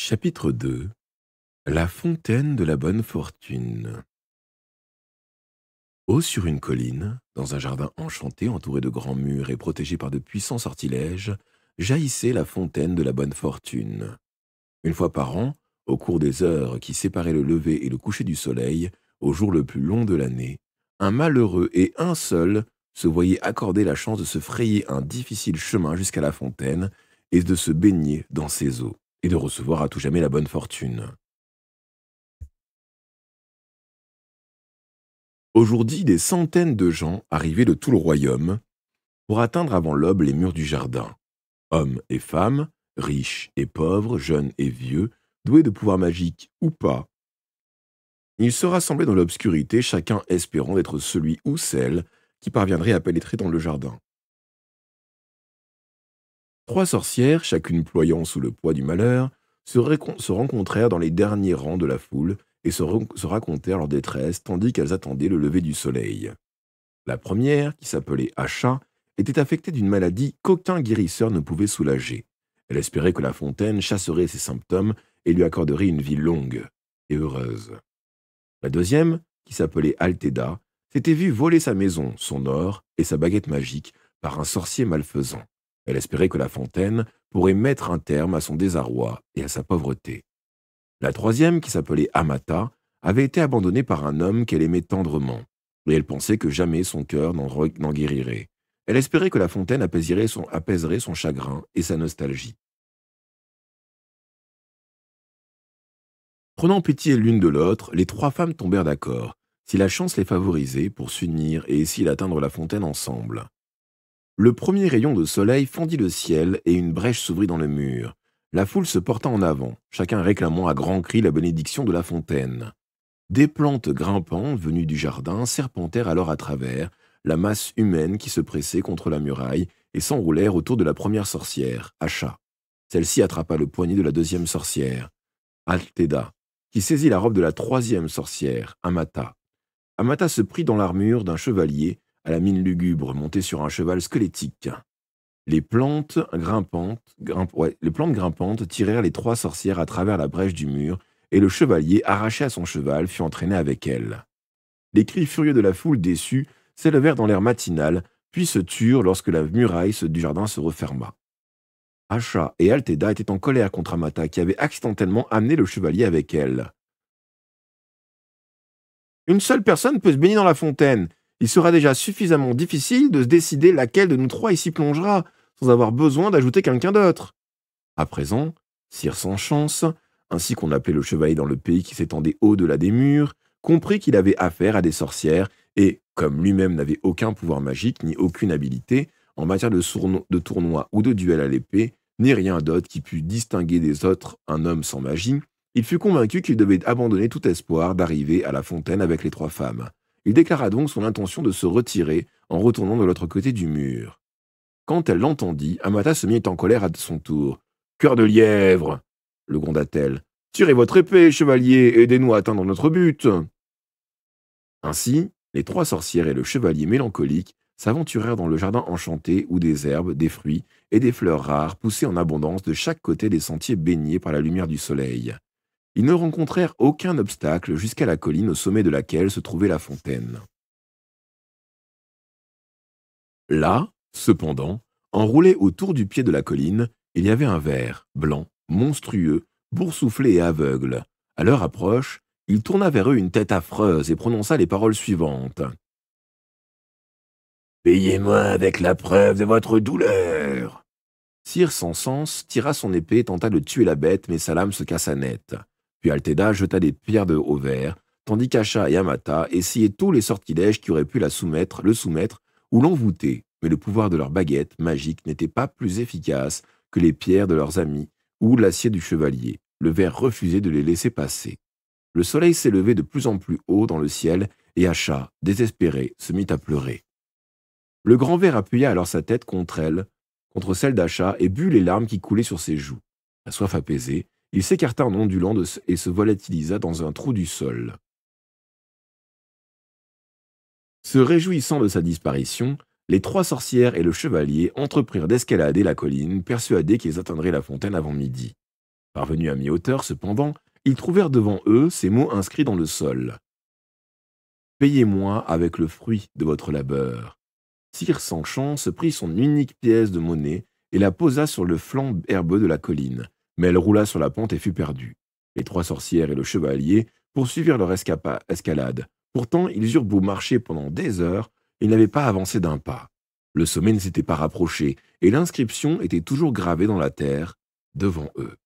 Chapitre 2. La fontaine de la bonne fortune. Haut sur une colline, dans un jardin enchanté entouré de grands murs et protégé par de puissants sortilèges, jaillissait la fontaine de la bonne fortune. Une fois par an, au cours des heures qui séparaient le lever et le coucher du soleil, au jour le plus long de l'année, un malheureux et un seul se voyait accorder la chance de se frayer un difficile chemin jusqu'à la fontaine et de se baigner dans ses eaux, et de recevoir à tout jamais la bonne fortune. Aujourd'hui, des centaines de gens arrivaient de tout le royaume pour atteindre avant l'aube les murs du jardin. Hommes et femmes, riches et pauvres, jeunes et vieux, doués de pouvoirs magiques ou pas, ils se rassemblaient dans l'obscurité, chacun espérant d'être celui ou celle qui parviendrait à pénétrer dans le jardin. Trois sorcières, chacune ployant sous le poids du malheur, se rencontrèrent dans les derniers rangs de la foule et se racontèrent leur détresse tandis qu'elles attendaient le lever du soleil. La première, qui s'appelait Acha, était affectée d'une maladie qu'aucun guérisseur ne pouvait soulager. Elle espérait que la fontaine chasserait ses symptômes et lui accorderait une vie longue et heureuse. La deuxième, qui s'appelait Alteda, s'était vue voler sa maison, son or et sa baguette magique par un sorcier malfaisant. Elle espérait que la fontaine pourrait mettre un terme à son désarroi et à sa pauvreté. La troisième, qui s'appelait Amata, avait été abandonnée par un homme qu'elle aimait tendrement, et elle pensait que jamais son cœur n'en guérirait. Elle espérait que la fontaine apaiserait son chagrin et sa nostalgie. Prenant pitié l'une de l'autre, les trois femmes tombèrent d'accord, si la chance les favorisait, pour s'unir et essayer d'atteindre la fontaine ensemble. Le premier rayon de soleil fendit le ciel et une brèche s'ouvrit dans le mur. La foule se porta en avant, chacun réclamant à grands cris la bénédiction de la fontaine. Des plantes grimpantes venues du jardin serpentèrent alors à travers la masse humaine qui se pressait contre la muraille et s'enroulèrent autour de la première sorcière, Acha. Celle-ci attrapa le poignet de la deuxième sorcière, Alteda, qui saisit la robe de la troisième sorcière, Amata. Amata se prit dans l'armure d'un chevalier à la mine lugubre, monté sur un cheval squelettique. Les plantes grimpantes tirèrent les trois sorcières à travers la brèche du mur, et le chevalier, arraché à son cheval, fut entraîné avec elles. Les cris furieux de la foule déçue s'élevèrent dans l'air matinal, puis se turent lorsque la muraille du jardin se referma. Acha et Alteda étaient en colère contre Amata, qui avait accidentellement amené le chevalier avec elle. Une seule personne peut se baigner dans la fontaine. Il sera déjà suffisamment difficile de se décider laquelle de nous trois ici plongera, sans avoir besoin d'ajouter quelqu'un d'autre. À présent, Sire sans chance, ainsi qu'on appelait le chevalier dans le pays qui s'étendait au-delà des murs, comprit qu'il avait affaire à des sorcières et, comme lui-même n'avait aucun pouvoir magique ni aucune habileté en matière de tournoi ou de duel à l'épée, ni rien d'autre qui pût distinguer des autres un homme sans magie, il fut convaincu qu'il devait abandonner tout espoir d'arriver à la fontaine avec les trois femmes. Il déclara donc son intention de se retirer en retournant de l'autre côté du mur. Quand elle l'entendit, Amata se mit en colère à son tour. « Cœur de lièvre !» le gronda-t-elle. « Tirez votre épée, chevalier, et aidez-nous à atteindre notre but !» Ainsi, les trois sorcières et le chevalier mélancolique s'aventurèrent dans le jardin enchanté où des herbes, des fruits et des fleurs rares poussaient en abondance de chaque côté des sentiers baignés par la lumière du soleil. Ils ne rencontrèrent aucun obstacle jusqu'à la colline au sommet de laquelle se trouvait la fontaine. Là, cependant, enroulé autour du pied de la colline, il y avait un ver, blanc, monstrueux, boursouflé et aveugle. À leur approche, il tourna vers eux une tête affreuse et prononça les paroles suivantes. « Payez-moi avec la preuve de votre douleur !» Sire sans sens tira son épée et tenta de tuer la bête, mais sa lame se cassa net. Puis Alteda jeta des pierres au ver, tandis qu'Acha et Amata essayaient tous les sortilèges qui auraient pu le soumettre ou l'envoûter, mais le pouvoir de leur baguette magique n'était pas plus efficace que les pierres de leurs amis ou l'acier du chevalier. Le ver refusait de les laisser passer. Le soleil s'élevait de plus en plus haut dans le ciel, et Acha, désespéré, se mit à pleurer. Le grand ver appuya alors sa tête contre celle d'Acha, et but les larmes qui coulaient sur ses joues. La soif apaisée, il s'écarta en ondulant et se volatilisa dans un trou du sol. Se réjouissant de sa disparition, les trois sorcières et le chevalier entreprirent d'escalader la colline, persuadés qu'ils atteindraient la fontaine avant midi. Parvenus à mi-hauteur, cependant, ils trouvèrent devant eux ces mots inscrits dans le sol. Payez-moi avec le fruit de votre labeur. Sire Sanchance prit son unique pièce de monnaie et la posa sur le flanc herbeux de la colline, mais elle roula sur la pente et fut perdue. Les trois sorcières et le chevalier poursuivirent leur escalade. Pourtant, ils eurent beau marcher pendant des heures, ils n'avaient pas avancé d'un pas. Le sommet ne s'était pas rapproché, et l'inscription était toujours gravée dans la terre, devant eux.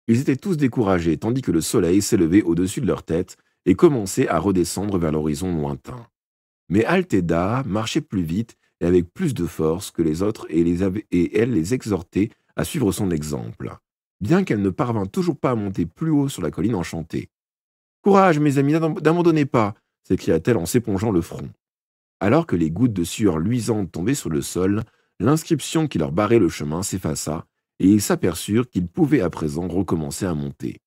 Ils étaient tous découragés, tandis que le soleil s'élevait au-dessus de leur tête et commençait à redescendre vers l'horizon lointain. Mais Altheda marchait plus vite et avec plus de force que les autres et elle les exhortait à suivre son exemple, bien qu'elle ne parvint toujours pas à monter plus haut sur la colline enchantée. « Courage, mes amis, n'abandonnez pas !» s'écria-t-elle en s'épongeant le front. Alors que les gouttes de sueur luisantes tombaient sur le sol, l'inscription qui leur barrait le chemin s'effaça, et ils s'aperçurent qu'ils pouvaient à présent recommencer à monter.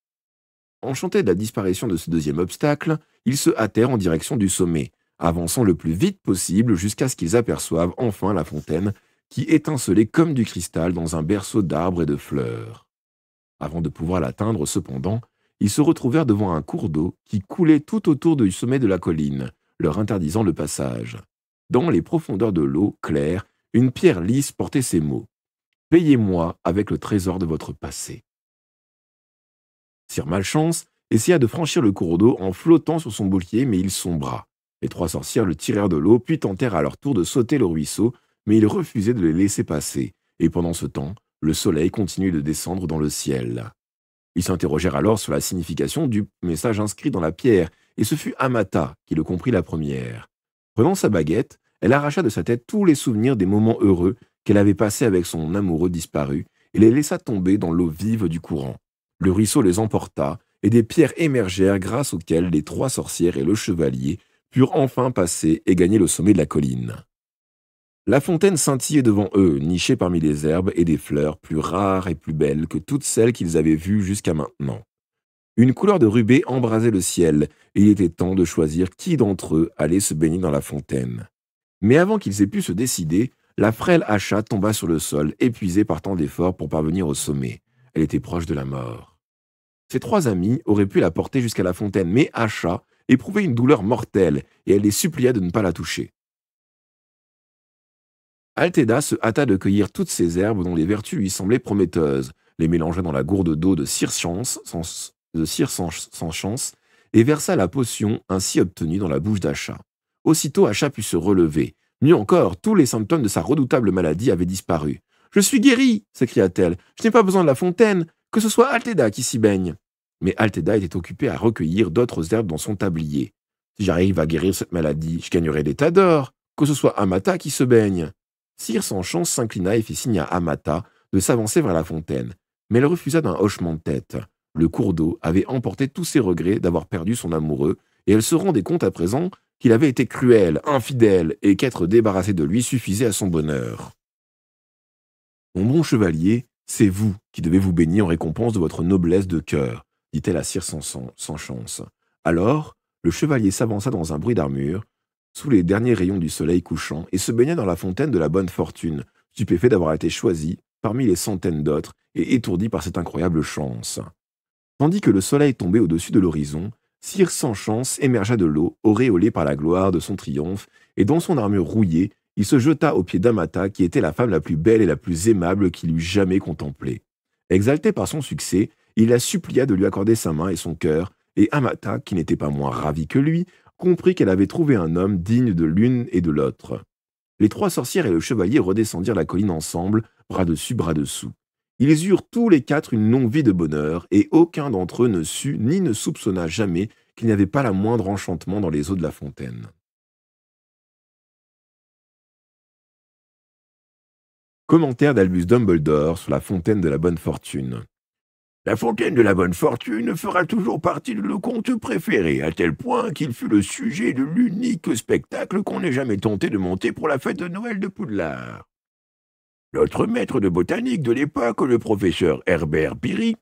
Enchantés de la disparition de ce deuxième obstacle, ils se hâtèrent en direction du sommet, avançant le plus vite possible jusqu'à ce qu'ils aperçoivent enfin la fontaine qui étincelait comme du cristal dans un berceau d'arbres et de fleurs. Avant de pouvoir l'atteindre, cependant, ils se retrouvèrent devant un cours d'eau qui coulait tout autour du sommet de la colline, leur interdisant le passage. Dans les profondeurs de l'eau claire, une pierre lisse portait ces mots. « Payez-moi avec le trésor de votre passé. » Sir Malchance essaya de franchir le cours d'eau en flottant sur son bouclier, mais il sombra. Les trois sorcières le tirèrent de l'eau, puis tentèrent à leur tour de sauter le ruisseau, mais il refusait de les laisser passer, et pendant ce temps, le soleil continuait de descendre dans le ciel. Ils s'interrogèrent alors sur la signification du message inscrit dans la pierre, et ce fut Amata qui le comprit la première. Prenant sa baguette, elle arracha de sa tête tous les souvenirs des moments heureux qu'elle avait passés avec son amoureux disparu, et les laissa tomber dans l'eau vive du courant. Le ruisseau les emporta, et des pierres émergèrent grâce auxquelles les trois sorcières et le chevalier purent enfin passer et gagner le sommet de la colline. La fontaine scintillait devant eux, nichée parmi les herbes et des fleurs plus rares et plus belles que toutes celles qu'ils avaient vues jusqu'à maintenant. Une couleur de rubis embrasait le ciel, et il était temps de choisir qui d'entre eux allait se baigner dans la fontaine. Mais avant qu'ils aient pu se décider, la frêle Asha tomba sur le sol, épuisée par tant d'efforts pour parvenir au sommet. Elle était proche de la mort. Ses trois amis auraient pu la porter jusqu'à la fontaine, mais Asha éprouvait une douleur mortelle, et elle les supplia de ne pas la toucher. Altheda se hâta de cueillir toutes ces herbes dont les vertus lui semblaient prometteuses, les mélangea dans la gourde d'eau de Sir Sanchance et versa la potion ainsi obtenue dans la bouche d'Asha. Aussitôt, Asha put se relever. Mieux encore, tous les symptômes de sa redoutable maladie avaient disparu. « Je suis guérie !» s'écria-t-elle. « Je n'ai pas besoin de la fontaine, que ce soit Altheda qui s'y baigne. » Mais Altheda était occupée à recueillir d'autres herbes dans son tablier. « Si j'arrive à guérir cette maladie, je gagnerai des tas d'or, que ce soit Amata qui se baigne. » Sir Sanchance s'inclina et fit signe à Amata de s'avancer vers la fontaine, mais elle refusa d'un hochement de tête. Le cours d'eau avait emporté tous ses regrets d'avoir perdu son amoureux, et elle se rendait compte à présent qu'il avait été cruel, infidèle, et qu'être débarrassé de lui suffisait à son bonheur. « Mon bon chevalier, c'est vous qui devez vous baigner en récompense de votre noblesse de cœur, » dit-elle à Sir Sanchance. Alors, le chevalier s'avança dans un bruit d'armure, sous les derniers rayons du soleil couchant, et se baigna dans la fontaine de la bonne fortune, stupéfait d'avoir été choisi parmi les centaines d'autres et étourdi par cette incroyable chance. Tandis que le soleil tombait au-dessus de l'horizon, Sir Sanchance émergea de l'eau, auréolé par la gloire de son triomphe, et dans son armure rouillée, il se jeta aux pieds d'Amata, qui était la femme la plus belle et la plus aimable qu'il eût jamais contemplée. Exalté par son succès, il la supplia de lui accorder sa main et son cœur, et Amata, qui n'était pas moins ravie que lui, comprit qu'elle avait trouvé un homme digne de l'une et de l'autre. Les trois sorcières et le chevalier redescendirent la colline ensemble, bras dessus, bras dessous. Ils eurent tous les quatre une longue vie de bonheur, et aucun d'entre eux ne sut ni ne soupçonna jamais qu'il n'y avait pas la moindre enchantement dans les eaux de la fontaine. Commentaire d'Albus Dumbledore sur la fontaine de la bonne fortune. La fontaine de la bonne fortune fera toujours partie de nos contes préférés, à tel point qu'il fut le sujet de l'unique spectacle qu'on ait jamais tenté de monter pour la fête de Noël de Poudlard. Notre maître de botanique de l'époque, le professeur Herbert Biry,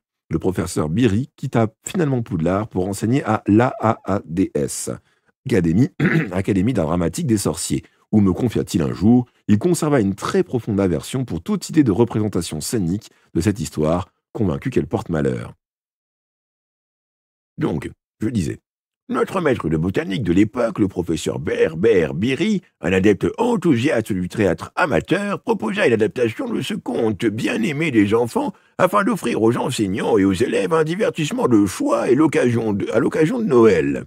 quitta finalement Poudlard pour enseigner à l'AAADS, Académie d'art dramatique des sorciers, où, me confia-t-il un jour, il conserva une très profonde aversion pour toute idée de représentation scénique de cette histoire, convaincu qu'elle porte malheur. Donc, je disais, notre maître de botanique de l'époque, le professeur Berbère Biri, un adepte enthousiaste du théâtre amateur, proposa une adaptation de ce conte bien aimé des enfants afin d'offrir aux enseignants et aux élèves un divertissement de choix à l'occasion de Noël.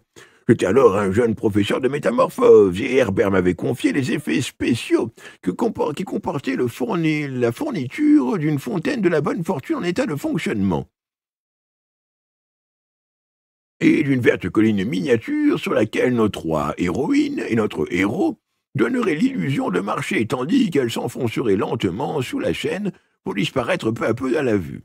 J'étais alors un jeune professeur de métamorphose et Herbert m'avait confié les effets spéciaux qui comportaient la fourniture d'une fontaine de la bonne fortune en état de fonctionnement et d'une verte colline miniature sur laquelle nos trois héroïnes et notre héros donneraient l'illusion de marcher tandis qu'elles s'enfonceraient lentement sous la chaîne pour disparaître peu à peu à la vue.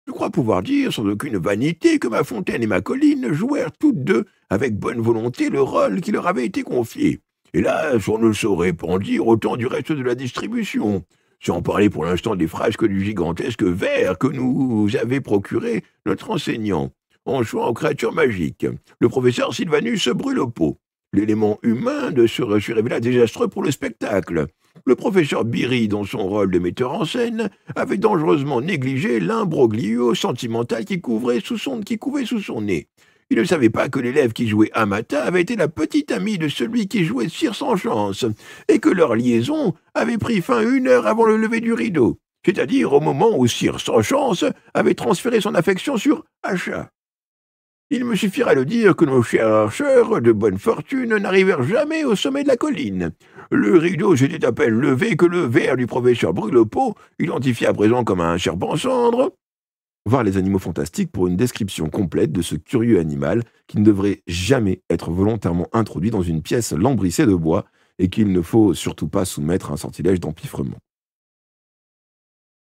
Je crois pouvoir dire sans aucune vanité que ma fontaine et ma colline jouèrent toutes deux avec bonne volonté le rôle qui leur avait été confié. Hélas, on ne saurait en dire autant du reste de la distribution, sans parler pour l'instant des frasques du gigantesque verre que nous avait procuré notre enseignant, en jouant aux créatures magiques, le professeur Sylvanus Brûle-au-Pot. L'élément humain se révéla désastreux pour le spectacle. Le professeur Biri, dans son rôle de metteur en scène, avait dangereusement négligé l'imbroglio sentimental qui couvait sous son nez. Il ne savait pas que l'élève qui jouait Amata avait été la petite amie de celui qui jouait Cire sans chance, et que leur liaison avait pris fin 1 heure avant le lever du rideau, c'est-à-dire au moment où Cire sans chance avait transféré son affection sur Acha. Il me suffira de dire que nos chercheurs de bonne fortune n'arrivèrent jamais au sommet de la colline. Le rideau s'était à peine levé que le verre du professeur Brûle-au-Pot, identifié à présent comme un serpent-cendre. Voir les animaux fantastiques pour une description complète de ce curieux animal qui ne devrait jamais être volontairement introduit dans une pièce lambrissée de bois et qu'il ne faut surtout pas soumettre à un sortilège d'empiffrement.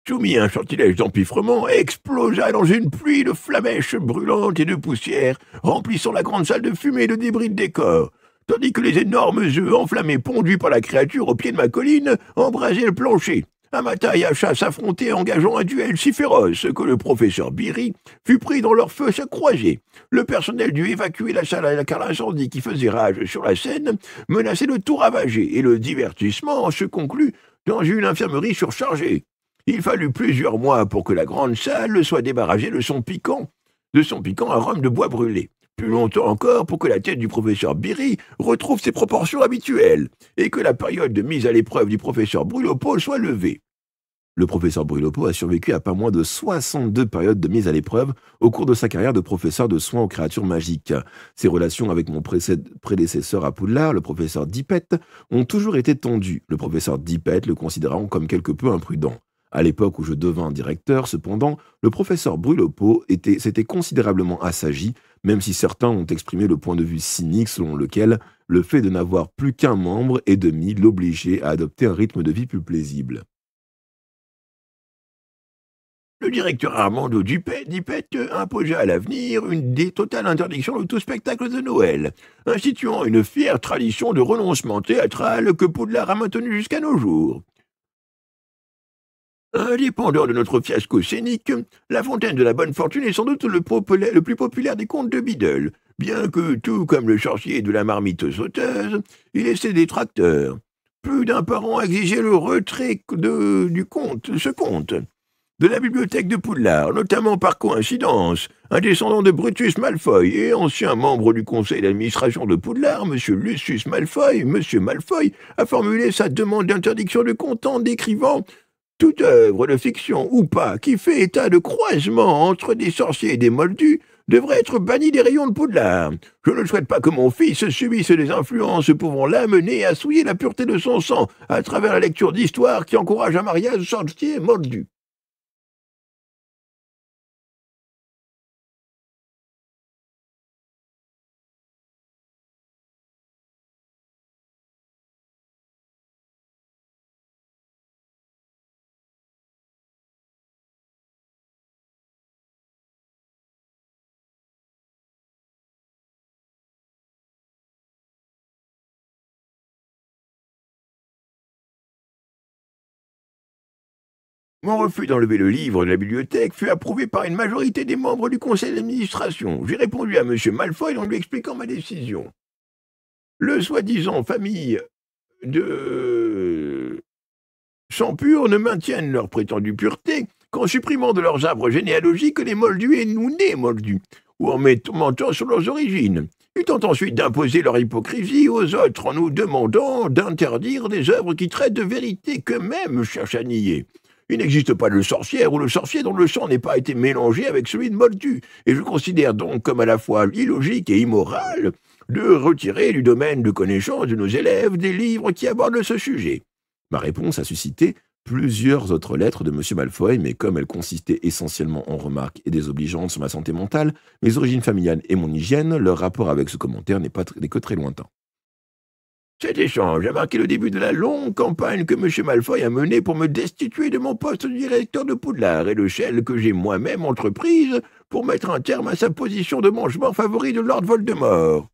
Soumis à un sortilège d'empiffrement, explosa dans une pluie de flamèches brûlantes et de poussière, remplissant la grande salle de fumée et de débris de décor, tandis que les énormes œufs enflammés pondus par la créature au pied de ma colline embrasaient le plancher. Amata et Acha s'affrontaient, engageant un duel si féroce que le professeur Biri fut pris dans leur feu croisés. Le personnel dut évacuer la salle car l'incendie qui faisait rage sur la scène menaçait de tout ravager, et le divertissement se conclut dans une infirmerie surchargée. Il fallut plusieurs mois pour que la grande salle soit débarrassée de son piquant arôme de bois brûlé. Plus longtemps encore pour que la tête du professeur Biri retrouve ses proportions habituelles, et que la période de mise à l'épreuve du professeur Brûle-au-Pot soit levée. Le professeur Brûle-au-Pot a survécu à pas moins de 62 périodes de mise à l'épreuve au cours de sa carrière de professeur de soins aux créatures magiques. Ses relations avec mon prédécesseur à Poudlard, le professeur Dippet, ont toujours été tendues, le professeur Dippet le considérant comme quelque peu imprudent. À l'époque où je devins directeur, cependant, le professeur Brûle-au-Pot s'était considérablement assagi, même si certains ont exprimé le point de vue cynique selon lequel le fait de n'avoir plus qu'un membre et demi l'obligeait à adopter un rythme de vie plus paisible. Le directeur Armando Dippet imposa à l'avenir une totale interdiction de tout spectacle de Noël, instituant une fière tradition de renoncement théâtral que Poudlard a maintenue jusqu'à nos jours. Indépendant de notre fiasco scénique, La Fontaine de la Bonne Fortune est sans doute le plus populaire des contes de Biddle, bien que, tout comme le sorcier de la marmite sauteuse, il ait ses détracteurs. Plus d'un parent exigeait le retrait de ce conte, de la bibliothèque de Poudlard, notamment par coïncidence. Un descendant de Brutus Malfoy et ancien membre du conseil d'administration de Poudlard, M. Lucius Malfoy, a formulé sa demande d'interdiction de conte en décrivant toute œuvre de fiction ou pas qui fait état de croisement entre des sorciers et des moldus devrait être bannie des rayons de Poudlard. Je ne souhaite pas que mon fils subisse des influences pouvant l'amener à souiller la pureté de son sang à travers la lecture d'histoires qui encouragent un mariage sorcier et moldu. Mon refus d'enlever le livre de la bibliothèque fut approuvé par une majorité des membres du conseil d'administration. J'ai répondu à M. Malfoy en lui expliquant ma décision. Le soi-disant famille de sang pur ne maintiennent leur prétendue pureté qu'en supprimant de leurs arbres généalogiques les moldus et nous nés moldus, ou en mentant sur leurs origines. Ils tentent ensuite d'imposer leur hypocrisie aux autres en nous demandant d'interdire des œuvres qui traitent de vérité qu'eux-mêmes cherchent à nier. Il n'existe pas de sorcière ou le sorcier dont le sang n'ait pas été mélangé avec celui de Moldu, et je considère donc comme à la fois illogique et immoral de retirer du domaine de connaissance de nos élèves des livres qui abordent ce sujet. Ma réponse a suscité plusieurs autres lettres de M. Malfoy, mais comme elles consistaient essentiellement en remarques et désobligeantes sur ma santé mentale, mes origines familiales et mon hygiène, leur rapport avec ce commentaire n'est que très lointain. Cet échange a marqué le début de la longue campagne que M. Malfoy a menée pour me destituer de mon poste de directeur de Poudlard et de celle que j'ai moi-même entreprise pour mettre un terme à sa position de mangement favori de Lord Voldemort.